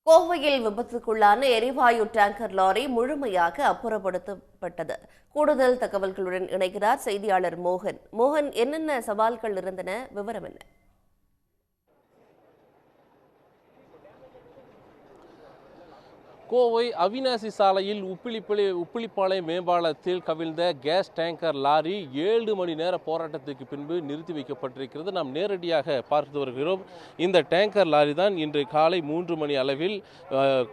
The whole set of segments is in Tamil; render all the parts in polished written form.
கோவையில் விபத்துக்குள்ளான எரிவாயு டேங்கர் லாரி முழுமையாக அப்புறப்படுத்தப்பட்டது. கூடுதல் தகவல்களுடன் இணைகிறார் செய்தியாளர் மோகன். மோகன், என்னென்ன சவால்கள் இருந்தன, விவரம் என்ன? கோவை அவிநாசி சாலையில் உப்பிலிப்பாளையம் மேம்பாலத்தில் கவிழ்ந்த கேஸ் டேங்கர் லாரி 7 மணி நேர போராட்டத்துக்கு பின்பு நிறுத்தி வைக்கப்பட்டிருக்கிறது. நாம் நேரடியாக பார்த்து வருகிறோம். இந்த டேங்கர் லாரி தான் இன்று காலை 3 மணி அளவில்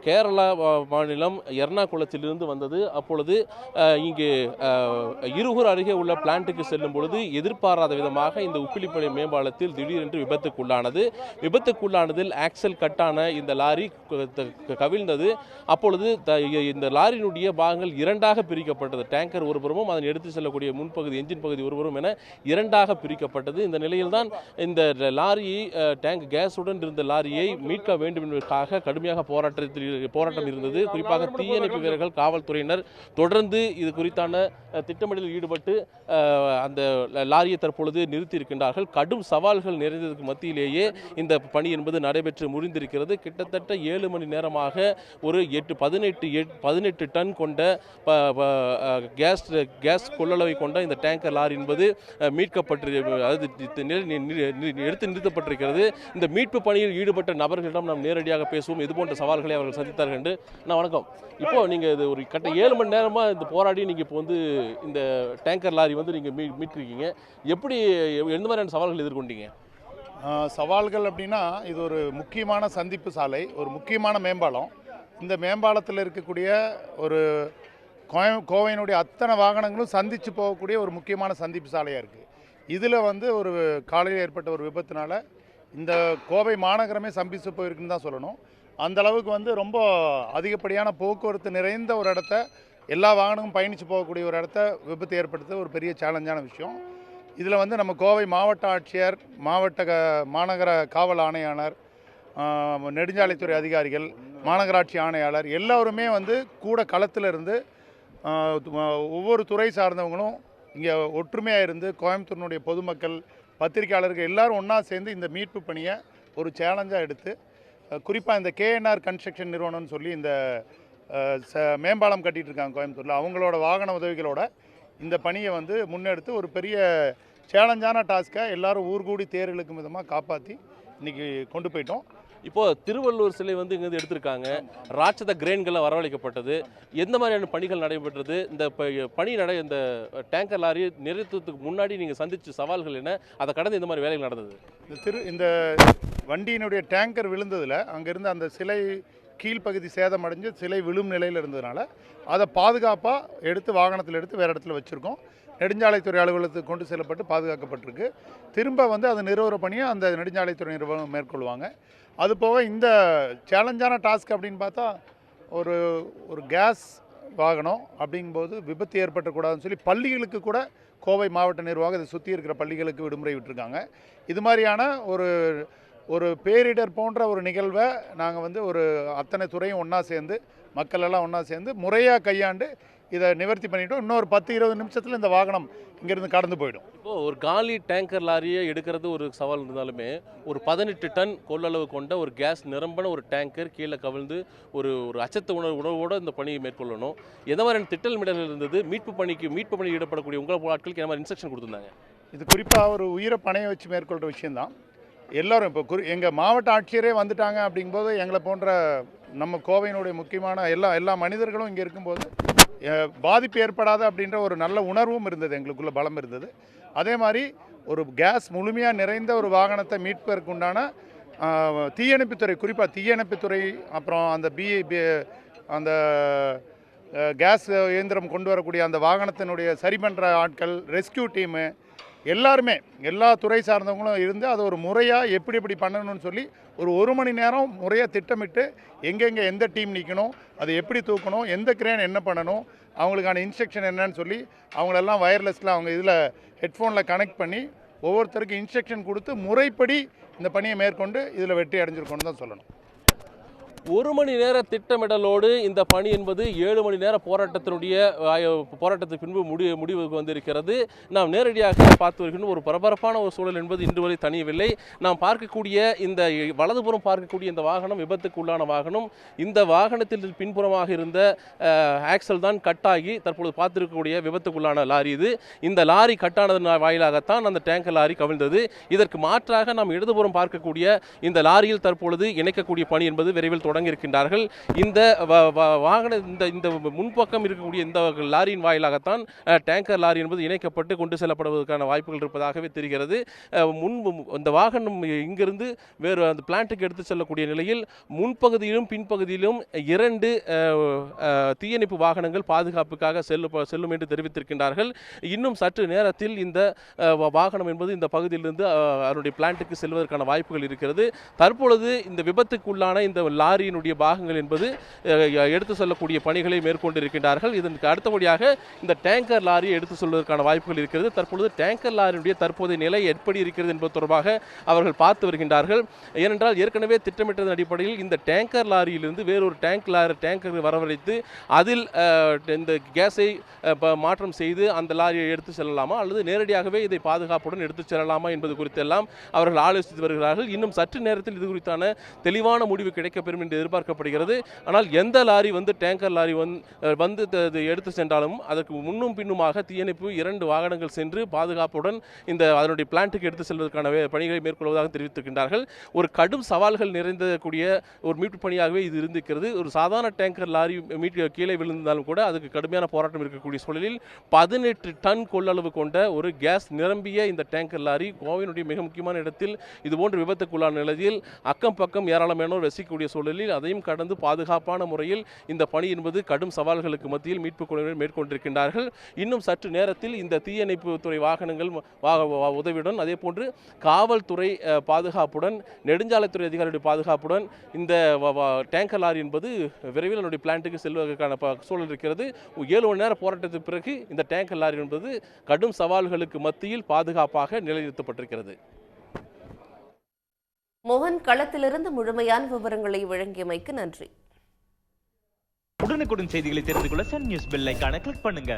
கேரளா மாநிலம் எர்ணாகுளத்திலிருந்து வந்தது. அப்பொழுது இங்கு இருகூர் அருகே உள்ள பிளான்ட்டுக்கு செல்லும் பொழுது எதிர்பாராத விதமாக இந்த உப்பிலிப்பாளையம் மேம்பாலத்தில் திடீரென்று விபத்துக்குள்ளானதில் ஆக்சல் கட்டான இந்த லாரி கவிழ்ந்தது. அப்பொழுது இந்த லாரியினுடைய பாகங்கள் இரண்டாக பிரிக்கப்பட்டது. டேங்கர் ஒருபுறமும் அதனை எடுத்து செல்லக்கூடிய முன்பகுதி என்ஜின் பகுதி ஒருபுறம் என இரண்டாக பிரிக்கப்பட்டது. இந்த நிலையில்தான் இந்த லாரியை கேஸுடன் இருந்த லாரியை மீட்க வேண்டும் என்பதற்காக கடுமையாக போராட்டம் இருந்தது. குறிப்பாக தீயணைப்பு வீரர்கள், காவல்துறையினர் தொடர்ந்து இது குறித்தான திட்டமிடலில் ஈடுபட்டு அந்த லாரியை தற்பொழுது நிறுத்தி இருக்கின்றார்கள். கடும் சவால்கள் நிறைந்ததுக்கு மத்தியிலேயே இந்த பணி என்பது நடைபெற்று முடிந்திருக்கிறது. கிட்டத்தட்ட 7 மணி நேரமாக ஒரு 18 டன் கொண்ட கேஸ் கொள்ளளவை கொண்ட இந்த டேங்கர் லாரி என்பது எடுத்து நிறுத்தப்பட்டிருக்கிறது. இந்த மீட்பு பணியில் ஈடுபட்ட நபர்களிடம் நாம் நேரடியாக பேசுவோம். இதுபோன்ற சவால்களை அவர்கள் சந்தித்தார்கள் என்று. வணக்கம். இப்போ நீங்க இது ஒரு 7 மணி நேரமா இந்த போராடி நீங்க இப்போ வந்து இந்த டேங்கர் லாரி வந்து நீங்க மீட்டிருக்கீங்க. எப்படி, எந்த மாதிரியான சவால்கள் எதிர்கொண்டீங்க? சவால்கள் அப்படின்னா, இது ஒரு முக்கியமான சந்திப்பு சாலை, ஒரு முக்கியமான மேம்பாலம். இந்த மேம்பாலத்தில் இருக்கக்கூடிய ஒரு கோவையினுடைய அத்தனை வாகனங்களும் சந்தித்து போகக்கூடிய ஒரு முக்கியமான சந்திப்பு சாலையாக இருக்குது. இதில் வந்து ஒரு காலையில் ஏற்பட்ட ஒரு விபத்தினால இந்த கோவை மாநகரமே சம்பித்து போயிருக்குன்னு தான் சொல்லணும். அந்த அளவுக்கு வந்து ரொம்ப அதிகப்படியான போக்குவரத்து நிறைந்த ஒரு இடத்த, எல்லா வாகனமும் பயணித்து போகக்கூடிய ஒரு இடத்த விபத்து ஏற்படுத்த ஒரு பெரிய சேலஞ்சான விஷயம். இதில் வந்து நம்ம கோவை மாவட்ட ஆட்சியர், மாநகர காவல் ஆணையாளர், நெடுஞ்சாலைத்துறை அதிகாரிகள், மாநகராட்சி ஆணையாளர் எல்லோருமே வந்து கூட களத்தில் இருந்து ஒவ்வொரு துறை சார்ந்தவங்களும் இங்கே ஒற்றுமையாக இருந்து கோயம்புத்தூரினுடைய பொதுமக்கள், பத்திரிகையாளர்கள் எல்லாரும் ஒன்றா சேர்ந்து இந்த மீட்பு பணியை ஒரு சேலஞ்சாக எடுத்து, குறிப்பாக இந்த கேஎன்ஆர் கன்ஸ்ட்ரக்ஷன் நிறுவனம்னு சொல்லி இந்த மேம்பாலம் கட்டிகிட்டு இருக்காங்க கோயம்புத்தூரில், அவங்களோட வாகன உதவிகளோட இந்த பணியை வந்து முன்னெடுத்து ஒரு பெரிய சேலஞ்சான டாஸ்க்கை எல்லாரும் ஊர்கூடி தேர் இழுக்கும் விதமாக காப்பாற்றி இன்றைக்கி கொண்டு போயிட்டோம். இப்போது திருவள்ளுவர் சிலை வந்து இங்கேருந்து எடுத்திருக்காங்க. ராட்சத கிரேன்கள்லாம் வரவழைக்கப்பட்டது. எந்த மாதிரியான பணிகள் நடைபெற்றது? இந்த இந்த டேங்கர் லாரி நிறுத்தத்துக்கு முன்னாடி நீங்கள் சந்தித்த சவால்கள் என்ன? அதை கடந்து இந்த மாதிரி வேலைகள் நடந்தது? இந்த வண்டியினுடைய டேங்கர் விழுந்ததில் அங்கேருந்து அந்த சிலை கீழ்ப்பகுதி சேதமடைஞ்சு சிலை விழும் நிலையில் இருந்ததுனால அதை பாதுகாப்பாக எடுத்து வாகனத்தில் எடுத்து வேறு இடத்துல வச்சுருக்கோம். நெடுஞ்சாலைத்துறை அலுவலகத்துக்கு கொண்டு செல்லப்பட்டு பாதுகாக்கப்பட்டிருக்கு. திரும்ப வந்து அதை நிறுவன பணியை அந்த நெடுஞ்சாலைத்துறை நிறுவனம் மேற்கொள்வாங்க. அதுபோக இந்த சேலஞ்சான டாஸ்க் அப்படின்னு பார்த்தா, ஒரு கேஸ் வாகனம் அப்படிங்கும்போது விபத்து ஏற்பட்டக்கூடாதுன்னு சொல்லி பள்ளிகளுக்கு கூட கோவை மாவட்ட நிர்வாகம் இதை சுற்றி இருக்கிற பள்ளிகளுக்கு விடுமுறை விட்டுருக்காங்க. இது மாதிரியான ஒரு பேரிடர் போன்ற ஒரு நிகழ்வை நாங்கள் வந்து அத்தனை துறையும் ஒன்றா சேர்ந்து, மக்கள் எல்லாம் ஒன்றா சேர்ந்து முறையாக கையாண்டு இதை நிவர்த்தி பண்ணிட்டோம். இன்னொரு 10-20 நிமிஷத்தில் இந்த வாகனம் இங்கேருந்து கடந்து போயிடும். இப்போது ஒரு காலி டேங்கர் லாரியை எடுக்கிறது ஒரு சவால் இருந்தாலுமே, ஒரு 18 டன் கொள்ளளவு கொண்ட ஒரு கேஸ் நிரம்பின ஒரு டேங்கர் கீழே கவிழ்ந்து ஒரு அச்சத்த உணர்வோடு இந்த பணியை மேற்கொள்ளணும். எந்த மாதிரியான திட்டமிடல் இருந்தது? மீட்பு பணி ஈடுபடக்கூடிய உங்கள் ஆட்களுக்கு என்ன மாதிரி இன்ஸ்ட்ரக்ஷன் கொடுத்துருந்தாங்க? இது குறிப்பாக ஒரு உயிரை பணையை வச்சு மேற்கொள்கிற விஷயந்தான். எல்லோரும் இப்போ எங்கள் மாவட்ட ஆட்சியரே வந்துட்டாங்க அப்படிங்கும்போது, எங்களை போன்ற நம்ம கோவையினுடைய முக்கியமான எல்லா மனிதர்களும் இங்கே இருக்கும்போது பாதிப்பு ஏற்படாத அப்படின்ற ஒரு நல்ல உணர்வும் இருந்தது, எங்களுக்குள்ள பலம் இருந்தது. அதே மாதிரி ஒரு கேஸ் முழுமையாக நிறைந்த ஒரு வாகனத்தை மீட்பதற்கு உண்டான தீயணைப்புத்துறை, குறிப்பாக தீயணைப்புத்துறை, அப்புறம் அந்த கேஸ் இயந்திரம் கொண்டு வரக்கூடிய அந்த வாகனத்தினுடைய சரி பண்ணுற ஆட்கள், ரெஸ்கியூ டீமு எல்லாருமே, எல்லா துறை சார்ந்தவங்களும் இருந்து அதை ஒரு முறையாக எப்படி பண்ணணும்னு சொல்லி ஒரு மணி நேரம் முறையாக திட்டமிட்டு எங்கெங்கே எந்த டீம் நிற்கணும், அதை எப்படி தூக்கணும், எந்த கிரேன் என்ன பண்ணணும், அவங்களுக்கான இன்ஸ்ட்ரக்ஷன் என்னன்னு சொல்லி அவங்களெல்லாம் வயர்லெஸில் அவங்க இதில் ஹெட்ஃபோனில் கனெக்ட் பண்ணி ஒவ்வொருத்தருக்கும் இன்ஸ்ட்ரக்ஷன் கொடுத்து முறைப்படி இந்த பணியை மேற்கொண்டு இதில் வெற்றி அடைஞ்சிருக்கோன்னு தான் சொல்லணும். 1 மணி நேர திட்டமிடலோடு இந்த பணி என்பது 7 மணி நேர போராட்டத்துக்கு பின்பு முடிவுக்கு வந்திருக்கிறது. நாம் நேரடியாக பார்த்து வருகின்ற ஒரு பரபரப்பான ஒரு சூழல் என்பது இன்று வரை தணியவில்லை. நாம் பார்க்கக்கூடிய இந்த வலதுபுறம் பார்க்கக்கூடிய இந்த வாகனம் விபத்துக்கு உள்ளான வாகனம். இந்த வாகனத்தில் பின்புறமாக இருந்த ஆக்சல் தான் கட்டாகி தற்பொழுது பார்த்திருக்கக்கூடிய விபத்துக்குள்ளான லாரி இது. இந்த லாரி கட்டானதன் வாயிலாகத்தான் அந்த டேங்கர் லாரி கவிழ்ந்தது. இதற்கு மாற்றாக நாம் இடதுபுறம் பார்க்கக்கூடிய இந்த லாரியில் தற்பொழுது இணைக்கக்கூடிய பணி என்பது விரைவில் தொடங்க இருக்கின்றார்கள். இந்த வாகன இந்த முன்பக்கம் இருக்கக்கூடிய இந்த லாரியின் வாயிலாகத்தான் டேங்கர் லாரி என்பது இணைக்கப்பட்டு கொண்டு செல்லப்படுவதற்கான வாய்ப்புகள் இருப்பதாகவே தெரிகிறது. முன்பு இந்த வாகனம் இங்கிருந்து வேறு அந்த பிளான்ட்டுக்கு எடுத்து செல்லக்கூடிய நிலையில் முன்பகுதியிலும் பின்பகுதியிலும் 2 தீயணைப்பு வாகனங்கள் பாதுகாப்புக்காக செல்லும் என்று தெரிவித்திருக்கின்றார்கள். இன்னும் சற்று நேரத்தில் இந்த வாகனம் என்பது இந்த பகுதியிலிருந்து அதனுடைய பிளான்ட்டுக்கு செல்வதற்கான வாய்ப்புகள் இருக்கிறது. தற்பொழுது இந்த விபத்துக்குள்ளான இந்த லாரியினுடைய பாகங்கள் என்பது எடுத்து செல்லக்கூடிய பணிகளை மேற்கொண்டிருக்கின்றார்கள். இதற்கு அடுத்தபடியாக இந்த டேங்கர் லாரியை எடுத்து செல்வதற்கான வாய்ப்புகள் இருக்கிறது. தற்பொழுது டேங்கர் லாரியினுடைய தற்போதைய நிலை எப்படி இருக்கிறது என்பது தொடர்பாக அவர்கள் பார்த்து வருகின்றார்கள். ஏனென்றால் ஏற்கனவே திட்டமிட்டதன் அடிப்படையில் இந்த டேங்கர் லாரியிலிருந்து வேறொரு டேங்கர் வரவழைத்து அதில் இந்த கேஸை மாற்றம் செய்து அந்த லாரியை எடுத்து செல்லலாமா அல்லது நேரடியாகவே இதை பாதுகாப்புடன் எடுத்து செல்லலாமா என்பது குறித்தெல்லாம் அவர்கள் ஆலோசித்து வருகிறார்கள். இன்னும் சற்று நேரத்தில் இது குறித்தான தெளிவான முடிவு கிடைக்கப்பெறும் என்று எதிர்பார்க்கப்படுகிறது. ஆனால் எந்த லாரி டேங்கர் லாரி வந்து எடுத்து சென்றாலும் அதற்கு முன்னும் பின்னுமாக தீயணைப்பு 2 வாகனங்கள் சென்று பாதுகாப்புடன் அதனுடைய பிளான்ட்டுக்கு எடுத்து செல்வதற்கான பணிகளை மேற்கொள்வதாக தெரிவித்திருக்கின்றார்கள். ஒரு கடும் சவால்கள் நிறைந்தக்கூடிய ஒரு மீட்பு பணியாகவே இது இருந்திருக்கிறது. ஒரு சாதாரண டேங்கர் லாரி கீழே விழுந்தாலும் கூட அதுக்கு கடுமையான போராட்டம் இருக்கக்கூடிய சூழலில் 18 டன் கொள்ளளவு கொண்ட ஒரு கேஸ் நிரம்பிய இந்த டேங்கர் லாரி கோவையினுடைய மிக முக்கியமான இடத்தில் இதுபோன்ற விபத்துக்குள்ளான நிலையில் அக்கம் பக்கம் ஏராளமானோர் வசிக்கக்கூடிய சூழலில் அதையும் கடந்து பாதுகாப்பான முறையில் இந்த பணி என்பது கடும் சவால்களுக்கு மத்தியில் மீட்புக் குழுவினர் மேற்கொண்டிருக்கின்றார்கள். இன்னும் சற்று நேரத்தில் இந்த தீயணைப்பு துறை வாகனங்கள் உதவியுடன் அதே போன்று காவல்துறை பாதுகாப்புடன் நெடுஞ்சாலைத்துறை அதிகாரிகளுடைய பாதுகாப்புடன் இந்த டேங்கர் லாரி என்பது விரைவில் என்னுடைய பிளான்ட்டுக்கு செல்வதற்கான சூழல் இருக்கிறது. 7 மணி நேர போராட்டத்துக்கு பிறகு இந்த டேங்கர் லாரி என்பது கடும் சவால்களுக்கு மத்தியில் பாதுகாப்பாக நிலைநிறுத்தப்பட்டிருக்கிறது. மோகன், களத்திலிருந்து முழுமையான விவரங்களை வழங்கியமைக்கு நன்றி. உடனுக்குடன் செய்திகளை தெரிந்து கொள்ள சன் நியூஸ் பெல் ஐகானை கிளிக் பண்ணுங்க.